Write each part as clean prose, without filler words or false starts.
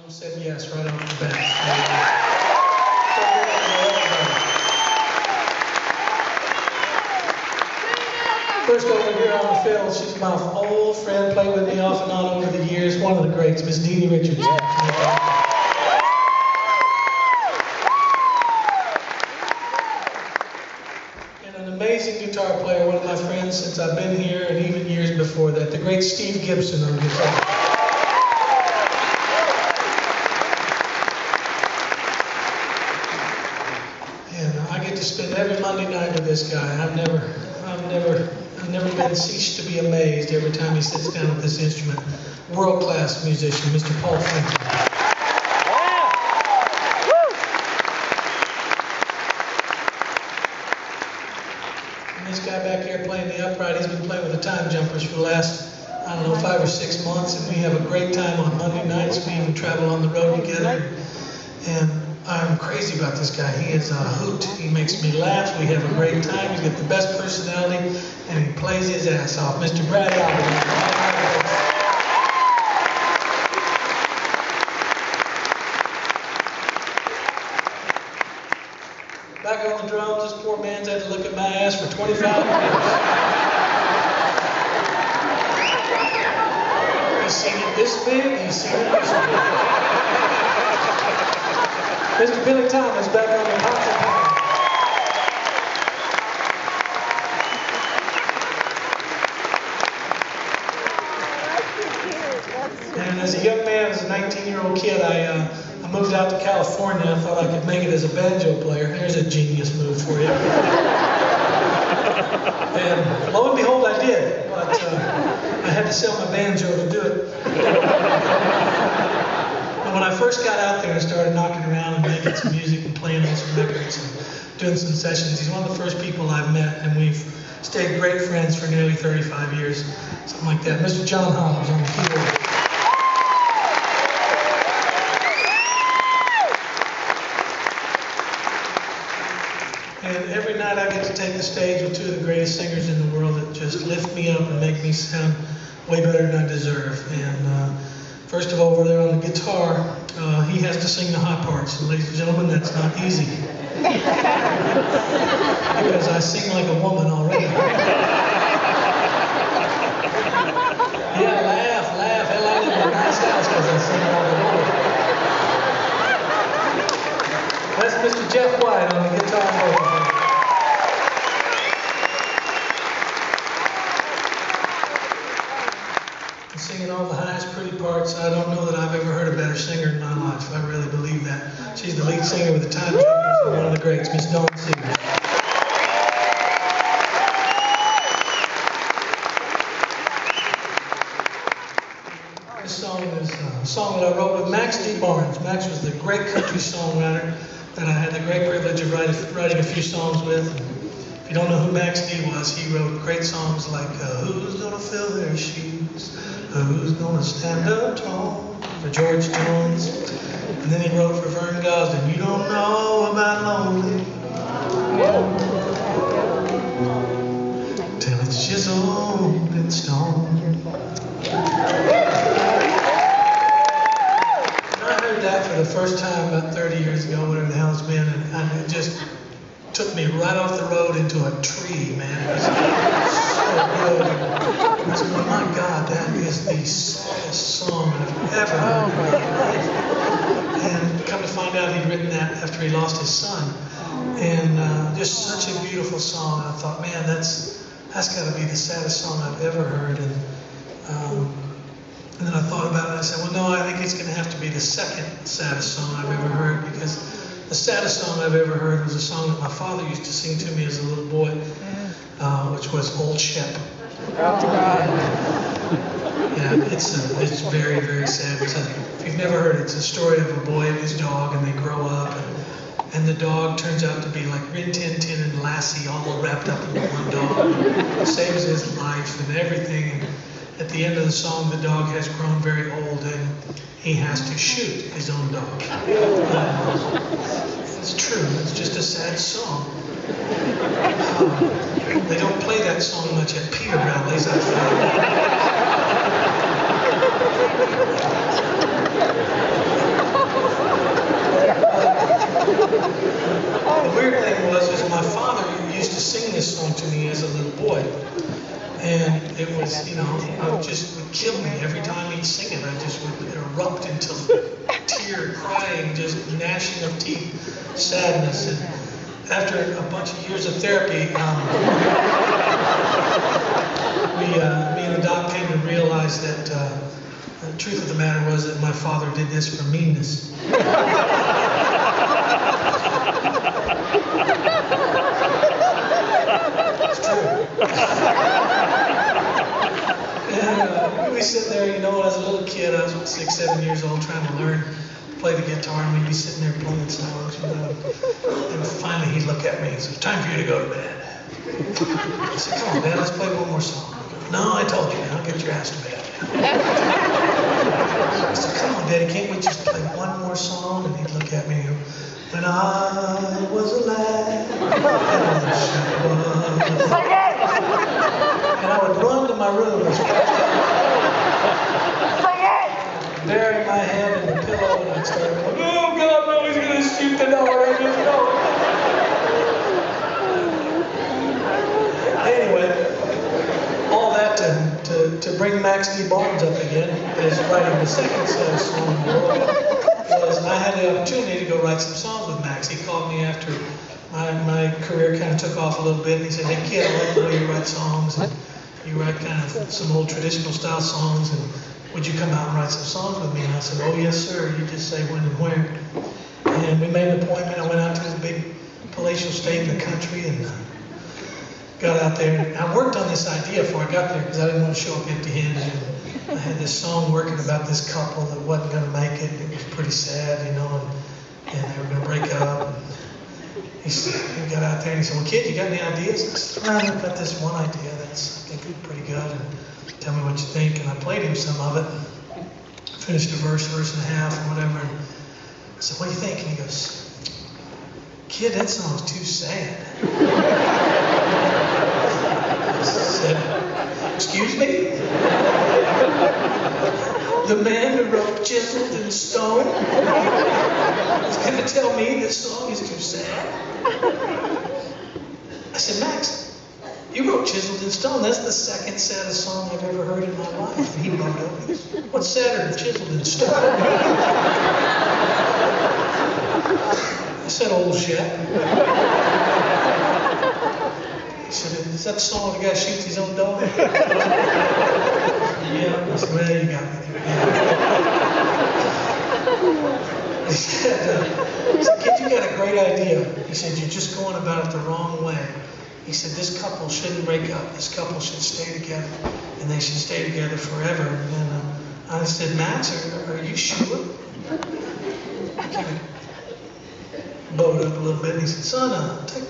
them said yes right off the bat. First over here on the field, she's my old friend, played with me off and on over the years, one of the greats, Miss Deanie Richards. And an amazing guitar player, one of my friends since I've been here and even years before that, the great Steve Gibson on guitar. And I get to spend every Monday night with this guy. I've never ceased to be amazed every time he sits down at this instrument. World-class musician, Mr. Paul Franklin. And this guy back here playing the upright, he's been playing with the Time Jumpers for the last, 5 or 6 months, and we have a great time on Monday nights. We even travel on the road together. And I'm crazy about this guy. He is a hoot. He makes me laugh. We have a great time. He's got the best personality, and he plays his ass off. Mr. Brad Albert. Back on the drums, this poor man's had to look at my ass for 25 years. He's seen it this big, he's seen it this big. Mr. Billy Thomas back on the pots and pans. And as a young man, as a 19-year-old kid, I moved out to California. I thought I could make it as a banjo player. There's a genius move for you. And lo and behold, I did. But I had to sell my banjo to do it. But when I first got out there and started knocking around and making some music and playing on some records and doing some sessions, he's one of the first people I've met, and we've stayed great friends for nearly 35 years, something like that. Mr. John Hollins on the keyboard. And every night I get to take the stage with two of the greatest singers in the world that just lift me up and make me sound way better than I deserve. And first of all, over there on the guitar, he has to sing the high parts. And ladies and gentlemen, that's not easy. Because I sing like a woman already. Yeah, laugh. Hell, I live in a nice house because I sing like a woman. That's Mr. Jeff White on the guitar and vocal. Singing all the highest pretty parts. I don't know that I've ever heard a better singer in my life. I really believe that. She's the lead singer with the Time Jumpers and one of the greats, Miss Dawn Sears. This song is a song that I wrote with Max D. Barnes. Max was the great country songwriter that I had the great privilege of writing a few songs with. If you don't know who Max D was, he wrote great songs like Who's Gonna Fill Their Shoes? Who's Gonna Stand Up Tall? For George Jones. And then he wrote for Vern Gosdin, You Don't Know About Lonely Till It's Chiseled in Stone. And I heard that for the first time about 30 years ago, whatever the hell it's been, and it just took me right off the road into a tree, man. It was so good. I said, oh my God, that is the saddest song I've ever heard in my life. And come to find out he'd written that after he lost his son. And just such a beautiful song. I thought, man, that's got to be the saddest song I've ever heard. And then I thought about it and I said, well, no, I think it's going to have to be the second saddest song I've ever heard, because the saddest song I've ever heard was a song that my father used to sing to me as a little boy, which was Old Shep. Yeah, it's very, very sad. If you've never heard it, it's a story of a boy and his dog, and they grow up, and the dog turns out to be like Rin Tin Tin and Lassie all wrapped up in one dog. It saves his life and everything. And at the end of the song, the dog has grown very old, and he has to shoot his own dog. It's true. It's just a sad song. They don't play that song much at Peter Bradley's, I find. The weird thing was my father used to sing this song to me as a little boy. And it was, it just would kill me every time he'd sing it. I just would erupt into tear, crying, just gnashing of teeth, sadness. And after a bunch of years of therapy, me and the doc came to realize that the truth of the matter was that my father did this for meanness. It's true. And we sit there, as a little kid, I was 6, 7 years old, trying to learn to play the guitar, and we'd be sitting there playing songs, And finally he'd look at me and say, "It's time for you to go to bed." I said, "Come on, Dad, let's play one more song." "No, I told you, now get your ass to bed." I said, "Come on, Daddy, can't we just play one more song?" And he'd look at me and go, "When I was a lad, and I would run to my room and bury my head in the pillow, and I'd start going, "Oh God, no, he's gonna shoot the door, I just know." Anyway, all that to bring Max D. Barnes up again is writing the second set of songs. Was I had the opportunity to go write some songs with Max. He called me after my career kind of took off a little bit, and he said, "Hey kid, I like the way you write songs, and you write kind of some old traditional style songs, and would you come out and write some songs with me?" And I said, "Oh yes sir, you just say when and where." And we made an appointment. I went out to this big palatial state in the country and got out there. And I worked on this idea before I got there because I didn't want to show up empty-handed. I had this song working about this couple that wasn't going to make it. It was pretty sad, and they were going to break up. And he got out there and he said, "Well, kid, you got any ideas?" I said, "Well, I've got this one idea that's, I think, pretty good, and tell me what you think." And I played him some of it. Finished a verse and a half, or whatever. And I said, "What do you think?" And he goes, "Kid, that song's too sad." I said, "Excuse me? The man who wrote Chiseled in Stone is going to tell me this song is too sad?" I said, "Max, you wrote Chiseled in Stone. That's the second saddest song I've ever heard in my life." And he wrote it. He goes, "What's sadder than Chiseled in Stone?" I said, "Old Shep." He said, "Is that the song where the guy shoots his own dog?" "Yeah." I said, "Well, you got me there." He said, "Kid, you got a great idea." He said, "You're just going about it the wrong way." He said, "This couple shouldn't break up. This couple should stay together, and they should stay together forever." And I said, "Max, are you sure?" He kind of bowed up a little bit, and he said, "Son,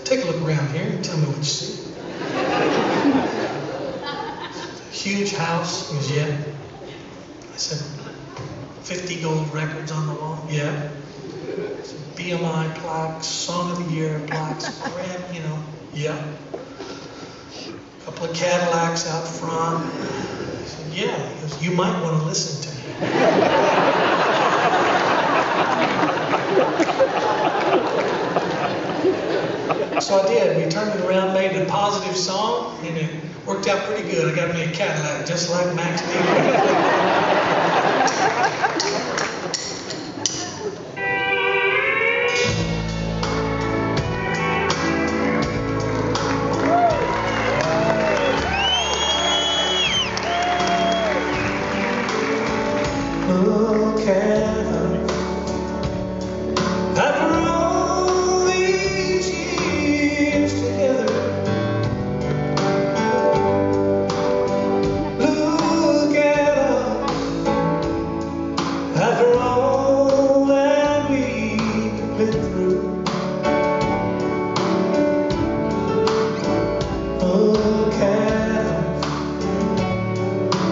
take a look around here and tell me what you see." Huge house. He goes, "Yeah." I said, 50 gold records on the wall. "Yeah." I said, BMI plaques, Song of the Year plaques, red, "Yeah." A couple of Cadillacs out front. I said, "Yeah." He goes, "You might want to listen to me." So I did. We turned it around, made it a positive song, and it worked out pretty good. I got me a Cadillac, just like Max D.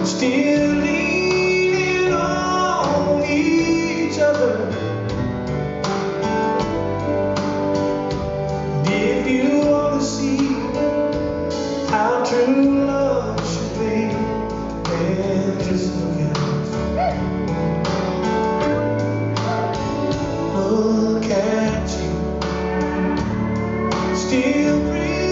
Still leaning on each other. And if you want to see how true love should be, then just look at us. Look at you. still breathe.